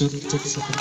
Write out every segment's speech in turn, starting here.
Cek satu.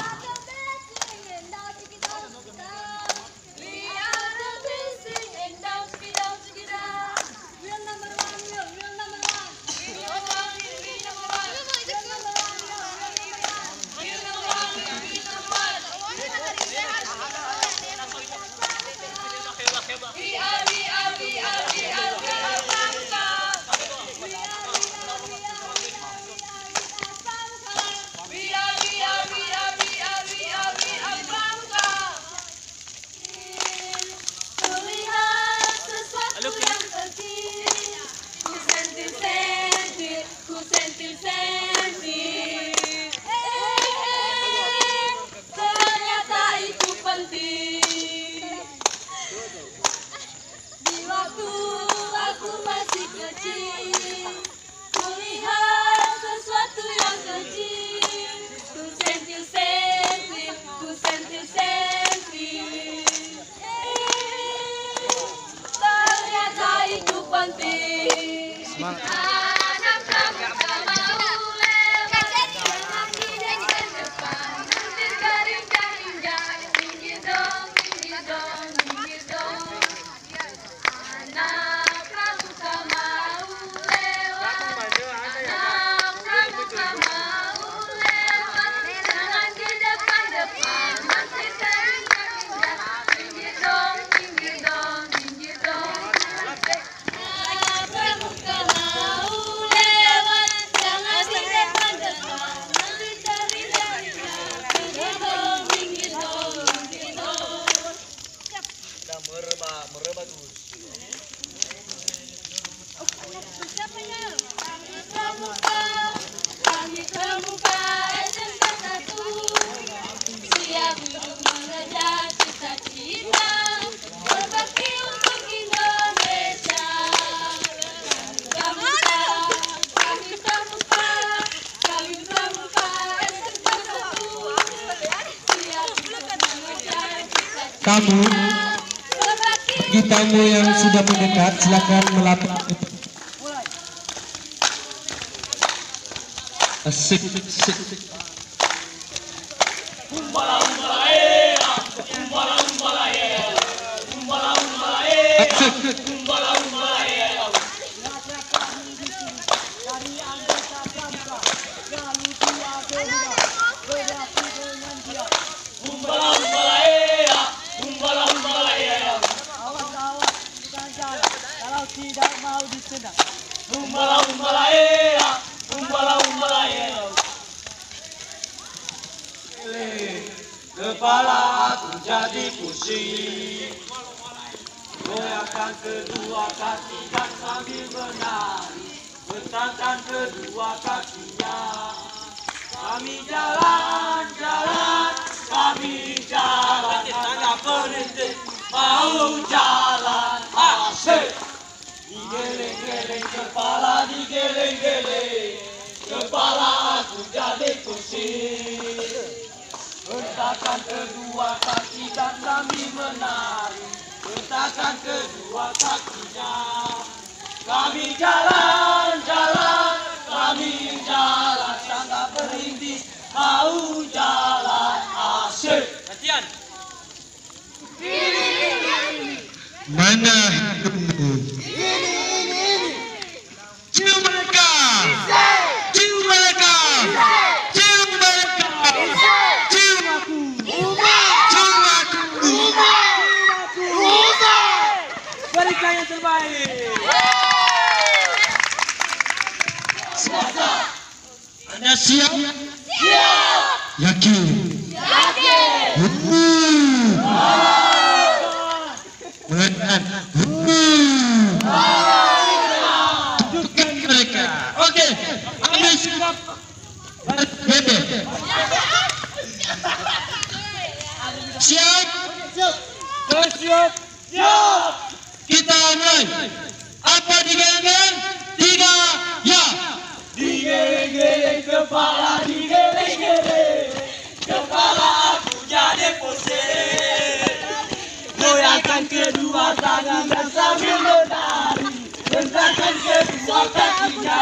Kamu, bagi tamu yang sudah mendekat, silakan melapor. Asik, asik. Asik. pusing. Goyangkan kedua kaki dan sambil menari, bentangkan kedua kakinya. Kami jalan-jalan, kami jalan, tak berhenti, mau jalan asik. Digeleng-geleng kepala, digeleng-geleng, kepala aku jadi pusing. Bentangkan kedua kaki dan kami menari, bentangkan kedua kakinya. Kami jalan-jalan, kami jalan, tak berhenti, mau jalan asik. Gantian. Mana hidupmu? Cium mereka! Cium mereka! Cium mereka! Cium aku! Cium aku! Berikan yang terbaik. Anda siap? Siap. Yakin? Yakin. Mengenal. Tunjukkan mereka. Okey. Ambil sikap. Bebe. Siap? Siap. Siap. Kita mulai. Apa digeleng-geleng? 3, ya. Digeleng-geleng kepala, digeleng-geleng, kepala aku jadi pusing. Goyangkan kedua tangan dan sambil menari, bentangkan kedua kakinya.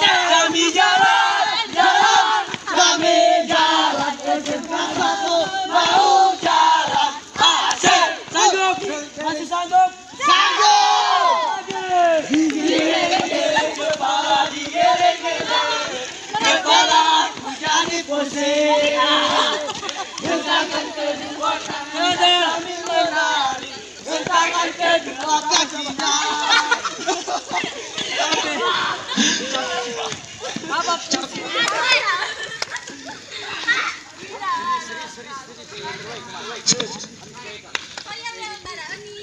Kami jalan, jalan, kami jalan, bentangkan satu, mau jalan asik. Sanggup? Masih sanggup? Sanggup! Digeleng-geleng kepala, digeleng-geleng, kepala aku jadi pusing. Bentangkan kedua tangan sambil menari, bentangkan kedua kakinya. Apa? Kalian lewat darah ni.